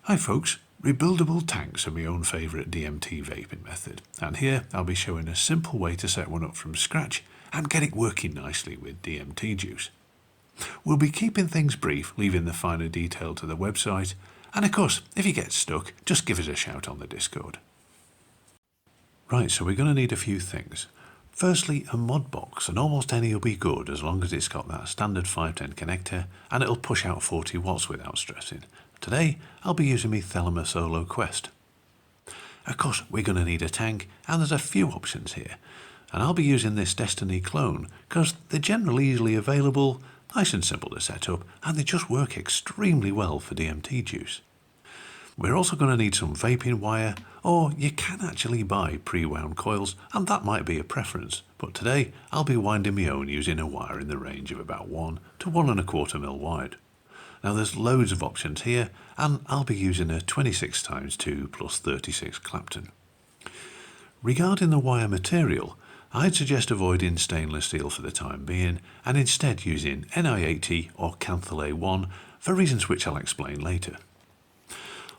Hi folks, Rebuildable Tanks are my own favourite DMT vaping method, and here I'll be showing a simple way to set one up from scratch and get it working nicely with DMT juice. We'll be keeping things brief, leaving the finer detail to the website, and of course, if you get stuck, just give us a shout on the Discord. Right, so we're going to need a few things. Firstly, a mod box, and almost any will be good as long as it's got that standard 510 connector and it'll push out 40 watts without stressing. Today, I'll be using my Thelema Solo Quest. Of course, we're going to need a tank, and there's a few options here. And I'll be using this Destiny clone, because they're generally easily available, nice and simple to set up, and they just work extremely well for DMT juice. We're also going to need some vaping wire, or you can actually buy pre-wound coils, and that might be a preference. But today, I'll be winding my own using a wire in the range of about 1 to 1¼ mil wide. Now there's loads of options here, and I'll be using a 26x2 plus 36 Clapton. Regarding the wire material, I'd suggest avoiding stainless steel for the time being, and instead using Ni80 or Canthalate 1 for reasons which I'll explain later.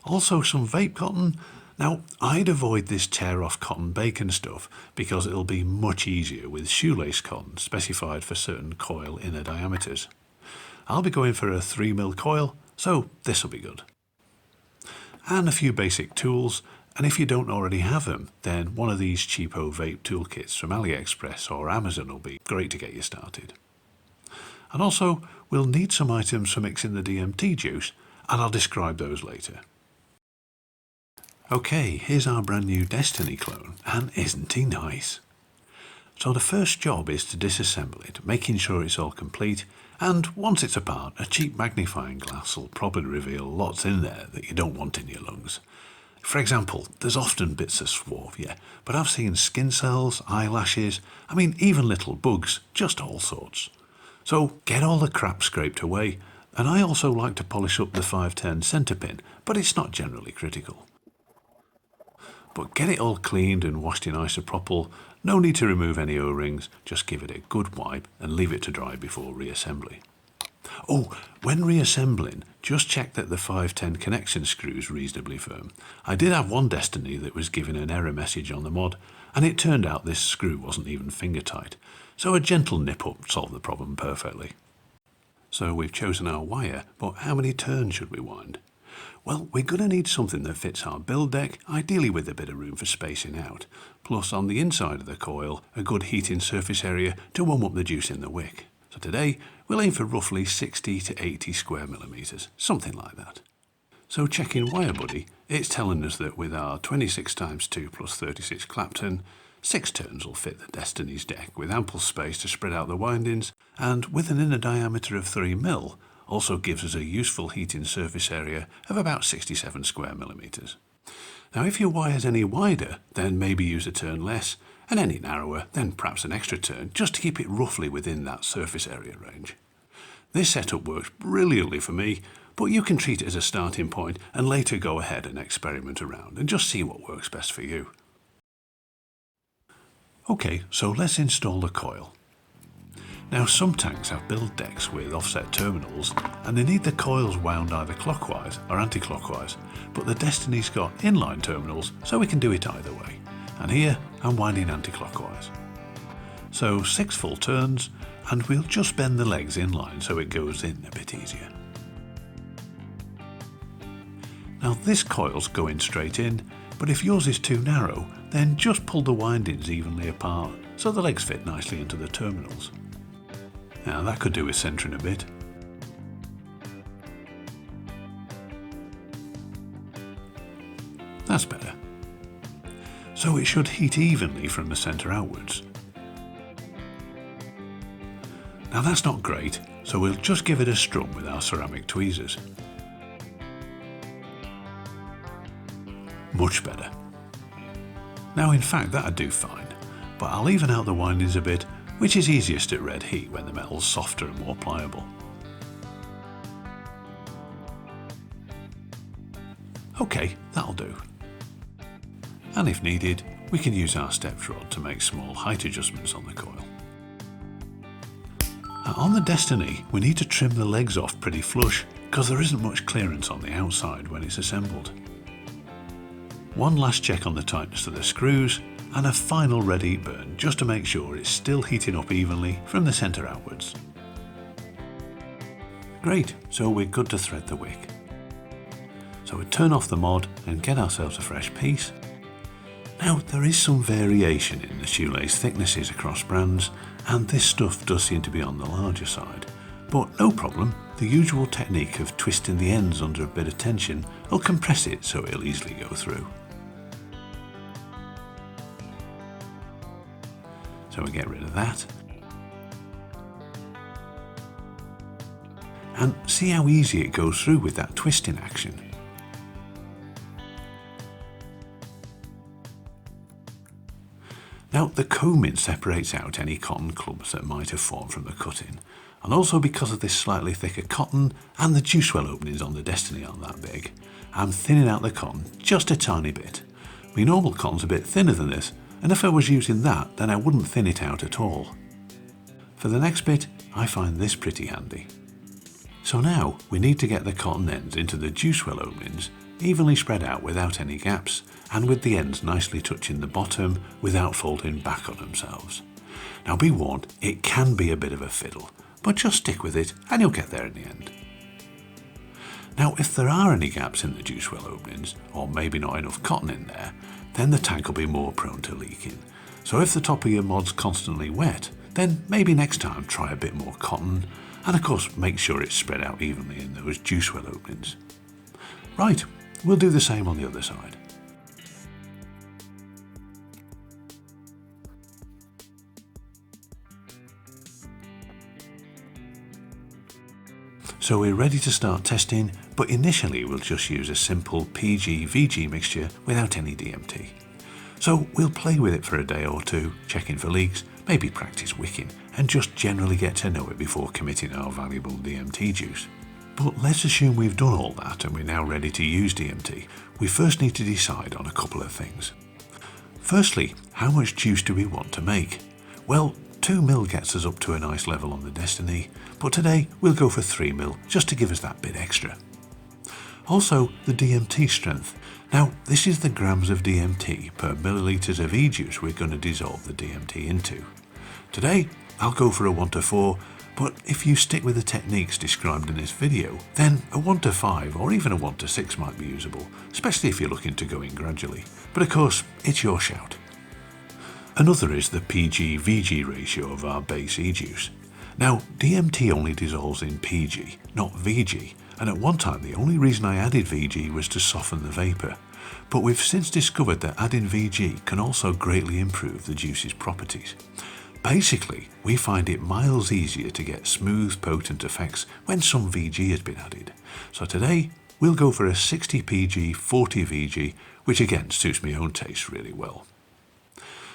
Also some vape cotton. Now I'd avoid this tear-off cotton bacon stuff because it'll be much easier with shoelace cotton specified for certain coil inner diameters. I'll be going for a 3mm coil, so this will be good. And a few basic tools, and if you don't already have them, then one of these cheapo vape toolkits from AliExpress or Amazon will be great to get you started. And also, we'll need some items for mixing the DMT juice, and I'll describe those later. Okay, here's our brand new Destiny clone, and isn't he nice? So the first job is to disassemble it, making sure it's all complete, and once it's apart, a cheap magnifying glass will probably reveal lots in there that you don't want in your lungs. For example, there's often bits of swarf, yeah, but I've seen skin cells, eyelashes, even little bugs, just all sorts. So get all the crap scraped away, and I also like to polish up the 510 centre pin, but it's not generally critical. But get it all cleaned and washed in isopropyl. No need to remove any O-rings, just give it a good wipe and leave it to dry before reassembly. Oh, when reassembling, just check that the 510 connection screw is reasonably firm. I did have one Destiny that was given an error message on the mod, and it turned out this screw wasn't even finger tight, so a gentle nip up solved the problem perfectly. So we've chosen our wire, but how many turns should we wind? Well, we're going to need something that fits our build deck, ideally with a bit of room for spacing out. Plus, on the inside of the coil, a good heating surface area to warm up the juice in the wick. So today, we'll aim for roughly 60 to 80 square millimeters, something like that. So checking WireBuddy, it's telling us that with our 26x2 plus 36 Clapton, 6 turns will fit the Destiny's deck with ample space to spread out the windings, and with an inner diameter of 3mm, also gives us a useful heating surface area of about 67 square millimeters. Now if your wire's any wider, then maybe use a turn less, and any narrower, then perhaps an extra turn, just to keep it roughly within that surface area range. This setup works brilliantly for me, but you can treat it as a starting point and later go ahead and experiment around and just see what works best for you. Okay, so let's install the coil. Now some tanks have build decks with offset terminals, and they need the coils wound either clockwise or anti-clockwise, but the Destiny's got inline terminals, so we can do it either way. And here I'm winding anti-clockwise. So 6 full turns, and we'll just bend the legs inline so it goes in a bit easier. Now this coil's going straight in, but if yours is too narrow, then just pull the windings evenly apart so the legs fit nicely into the terminals. Now that could do with centering a bit. That's better. So it should heat evenly from the centre outwards. Now that's not great, so we'll just give it a strum with our ceramic tweezers. Much better. Now in fact that'd do fine, but I'll even out the windings a bit, which is easiest at red heat when the metal's softer and more pliable. Okay, that'll do. And if needed, we can use our steps rod to make small height adjustments on the coil. On the Destiny, we need to trim the legs off pretty flush because there isn't much clearance on the outside when it's assembled. One last check on the tightness of the screws and a final red heat burn just to make sure it's still heating up evenly from the centre outwards. Great, so we're good to thread the wick. So we turn off the mod and get ourselves a fresh piece. Now there is some variation in the shoelace thicknesses across brands, and this stuff does seem to be on the larger side. But no problem, the usual technique of twisting the ends under a bit of tension will compress it so it'll easily go through. So we get rid of that. And see how easy it goes through with that twisting action. Now the combing separates out any cotton clumps that might have formed from the cutting, and also because of this slightly thicker cotton and the juice well openings on the Destiny aren't that big, I'm thinning out the cotton just a tiny bit. My normal cotton's a bit thinner than this, and if I was using that then I wouldn't thin it out at all. For the next bit I find this pretty handy. So now we need to get the cotton ends into the juice well openings evenly spread out without any gaps, and with the ends nicely touching the bottom without folding back on themselves. Now be warned, it can be a bit of a fiddle, but just stick with it and you'll get there in the end. Now if there are any gaps in the juice well openings, or maybe not enough cotton in there, then the tank will be more prone to leaking. So if the top of your mod's constantly wet, then maybe next time try a bit more cotton, and of course make sure it's spread out evenly in those juice well openings. Right, we'll do the same on the other side. So we're ready to start testing, but initially we'll just use a simple PG-VG mixture without any DMT. So we'll play with it for a day or two, checking for leaks, maybe practice wicking, and just generally get to know it before committing our valuable DMT juice. But let's assume we've done all that and we're now ready to use DMT. We first need to decide on a couple of things. Firstly, how much juice do we want to make? Well, 2 mil gets us up to a nice level on the Destiny, but today we'll go for 3 mil just to give us that bit extra. Also, the DMT strength. Now, this is the grams of DMT per millilitres of e-juice we're going to dissolve the DMT into. Today, I'll go for a 1:4, but if you stick with the techniques described in this video, then a 1:5 or even a 1:6 might be usable, especially if you're looking to go in gradually. But of course, it's your shout. Another is the PG-VG ratio of our base e-juice. Now, DMT only dissolves in PG, not VG, and at one time the only reason I added VG was to soften the vapour. But we've since discovered that adding VG can also greatly improve the juice's properties. Basically, we find it miles easier to get smooth, potent effects when some VG has been added. So today, we'll go for a 60 PG, 40 VG, which again suits my own taste really well.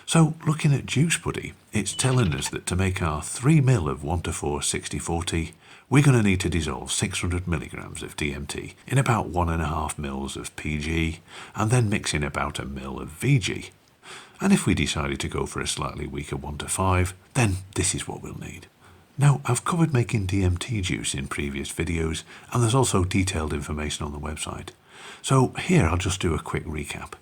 So looking at Juice Buddy, it's telling us that to make our 3 mil of 1:4 60-40, we're going to need to dissolve 600 milligrams of DMT in about 1.5 mils of PG, and then mix in about 1 mil of VG. And if we decided to go for a slightly weaker 1:5, then this is what we'll need. Now, I've covered making DMT juice in previous videos, and there's also detailed information on the website. So here I'll just do a quick recap.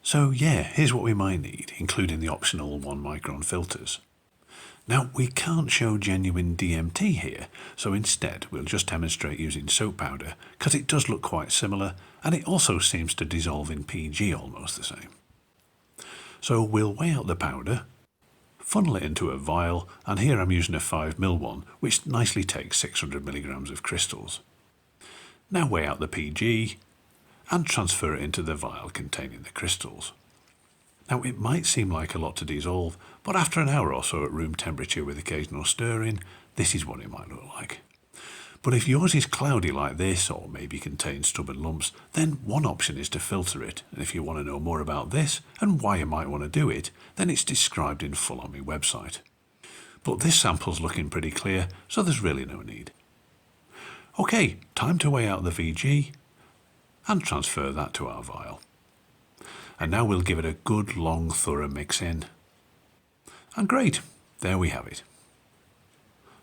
So yeah, here's what we might need, including the optional 1 micron filters. Now, we can't show genuine DMT here, so instead we'll just demonstrate using soap powder, because it does look quite similar, and it also seems to dissolve in PG almost the same. So we'll weigh out the powder, funnel it into a vial, and here I'm using a 5 ml one, which nicely takes 600 milligrams of crystals. Now weigh out the PG, and transfer it into the vial containing the crystals. Now, it might seem like a lot to dissolve, but after an hour or so at room temperature with occasional stirring, this is what it might look like. But if yours is cloudy like this, or maybe contains stubborn lumps, then one option is to filter it, and if you want to know more about this and why you might want to do it, then it's described in full on my website. But this sample's looking pretty clear, so there's really no need. Okay, time to weigh out the VG, and transfer that to our vial. And now we'll give it a good long thorough mix in. And great, there we have it.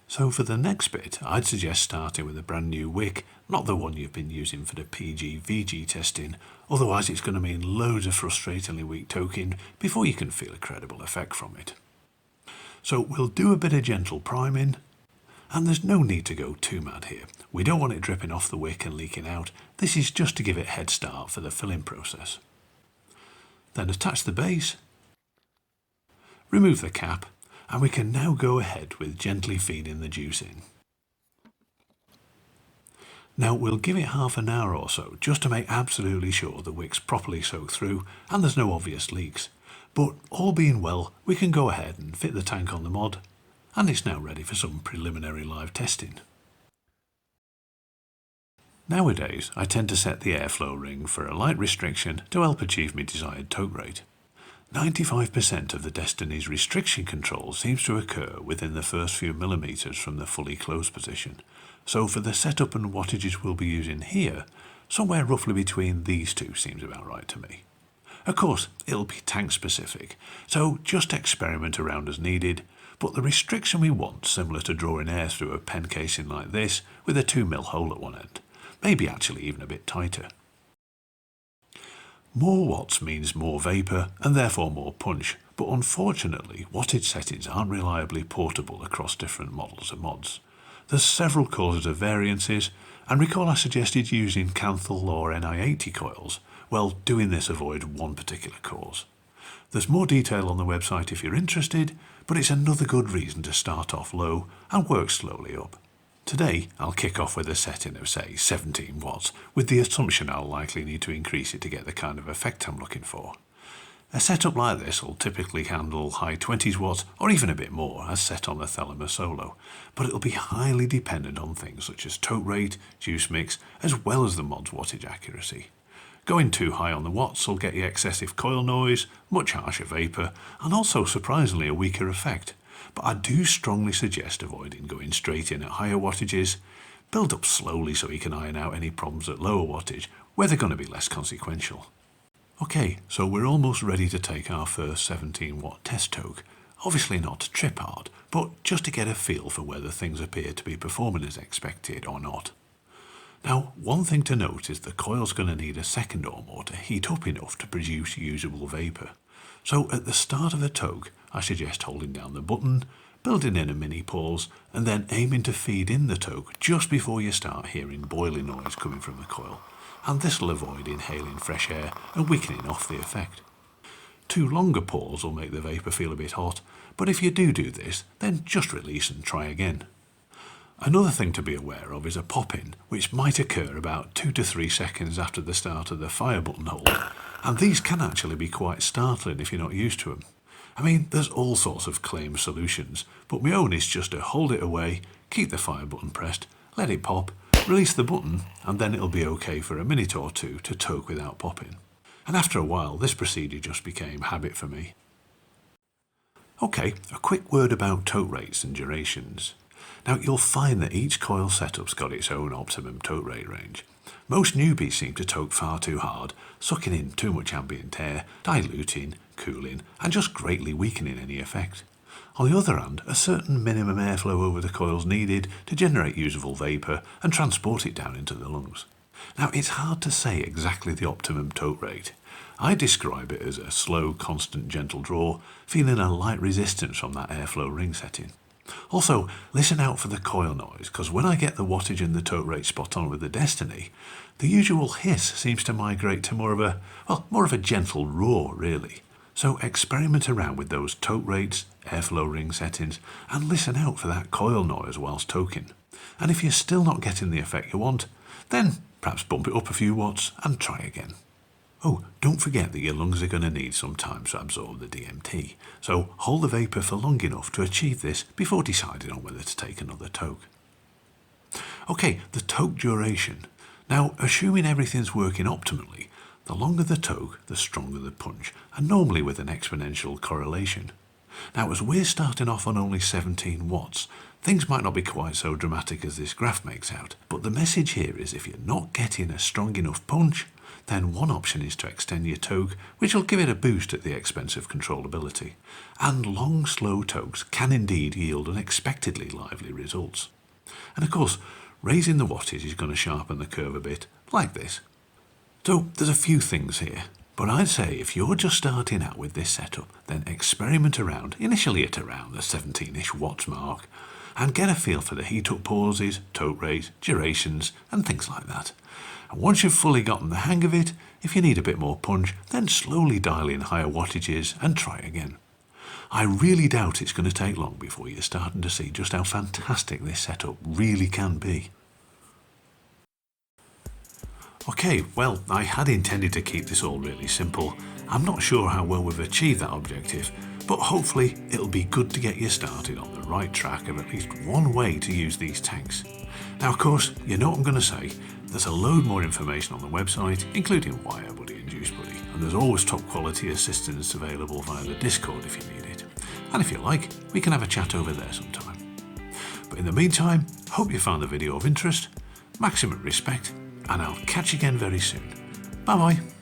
So for the next bit, I'd suggest starting with a brand new wick, not the one you've been using for the PG/VG testing, otherwise it's going to mean loads of frustratingly weak toking before you can feel a credible effect from it. So we'll do a bit of gentle priming, and there's no need to go too mad here. We don't want it dripping off the wick and leaking out. This is just to give it a head start for the filling process. Then attach the base, remove the cap, and we can now go ahead with gently feeding the juice in. Now we'll give it half an hour or so just to make absolutely sure the wick's properly soaked through and there's no obvious leaks. But all being well, we can go ahead and fit the tank on the mod, and it's now ready for some preliminary live testing. Nowadays, I tend to set the airflow ring for a light restriction to help achieve my desired toke rate. 95% of the Destiny's restriction control seems to occur within the first few millimeters from the fully closed position, so for the setup and wattages we'll be using here, somewhere roughly between these two seems about right to me. Of course, it'll be tank specific, so just experiment around as needed, but the restriction we want similar to drawing air through a pen casing like this with a 2mm hole at one end, maybe actually even a bit tighter. More watts means more vapour and therefore more punch, but unfortunately wattage settings aren't reliably portable across different models and mods. There's several causes of variances, and recall I suggested using Canthal or Ni80 coils. Well, doing this avoids one particular cause. There's more detail on the website if you're interested, but it's another good reason to start off low and work slowly up. Today, I'll kick off with a setting of say 17 watts, with the assumption I'll likely need to increase it to get the kind of effect I'm looking for. A setup like this will typically handle high 20s watts or even a bit more as set on the Thelema Solo, but it'll be highly dependent on things such as toke rate, juice mix, as well as the mod's wattage accuracy. Going too high on the watts will get you excessive coil noise, much harsher vapour, and also surprisingly a weaker effect. But I do strongly suggest avoiding going straight in at higher wattages. Build up slowly so you can iron out any problems at lower wattage, where they're going to be less consequential. Okay, so we're almost ready to take our first 17 watt test toke. Obviously not to trip hard, but just to get a feel for whether things appear to be performing as expected or not. Now, one thing to note is the coil's going to need a second or more to heat up enough to produce usable vapour. So at the start of a toke, I suggest holding down the button, building in a mini pause, and then aiming to feed in the toke just before you start hearing boiling noise coming from the coil, and this will avoid inhaling fresh air and weakening off the effect. Too long a pause will make the vapour feel a bit hot, but if you do this, then just release and try again. Another thing to be aware of is a pop-in, which might occur about 2 to 3 seconds after the start of the fire button hold, and these can actually be quite startling if you're not used to them. I mean, there's all sorts of claimed solutions, but my own is just to hold it away, keep the fire button pressed, let it pop, release the button, and then it'll be okay for a minute or two to toke without popping. And after a while, this procedure just became habit for me. Okay, a quick word about toke rates and durations. Now, you'll find that each coil setup's got its own optimum toke rate range. Most newbies seem to toke far too hard, sucking in too much ambient air, diluting, cooling, and just greatly weakening any effect. On the other hand, a certain minimum airflow over the coil's needed to generate usable vapour and transport it down into the lungs. Now, it's hard to say exactly the optimum toke rate. I describe it as a slow, constant, gentle draw, feeling a light resistance from that airflow ring setting. Also, listen out for the coil noise, because when I get the wattage and the toke rate spot on with the Destiny, the usual hiss seems to migrate to more of a gentle roar, really. So experiment around with those toke rates, airflow ring settings, and listen out for that coil noise whilst toking. And if you're still not getting the effect you want, then perhaps bump it up a few watts and try again. Oh, don't forget that your lungs are going to need some time to absorb the DMT, so hold the vapour for long enough to achieve this before deciding on whether to take another toke. Okay, the toke duration. Now, assuming everything's working optimally, the longer the toke, the stronger the punch, and normally with an exponential correlation. Now, as we're starting off on only 17 watts, things might not be quite so dramatic as this graph makes out, but the message here is if you're not getting a strong enough punch, then one option is to extend your toke, which will give it a boost at the expense of controllability. And long, slow tokes can indeed yield unexpectedly lively results. And of course, raising the wattage is going to sharpen the curve a bit, like this. So there's a few things here, but I'd say if you're just starting out with this setup, then experiment around, initially at around the 17-ish watts mark, and get a feel for the heat-up pauses, toke rates, durations, and things like that. And once you've fully gotten the hang of it, if you need a bit more punch, then slowly dial in higher wattages and try again. I really doubt it's going to take long before you're starting to see just how fantastic this setup really can be. Okay, well, I had intended to keep this all really simple. I'm not sure how well we've achieved that objective, but hopefully it'll be good to get you started on the right track of at least one way to use these tanks. Now, of course, you know what I'm going to say. There's a load more information on the website, including Wire Buddy and Juice Buddy, and there's always top quality assistance available via the Discord if you need it. And if you like, we can have a chat over there sometime. But in the meantime, hope you found the video of interest, maximum respect, and I'll catch you again very soon. Bye bye.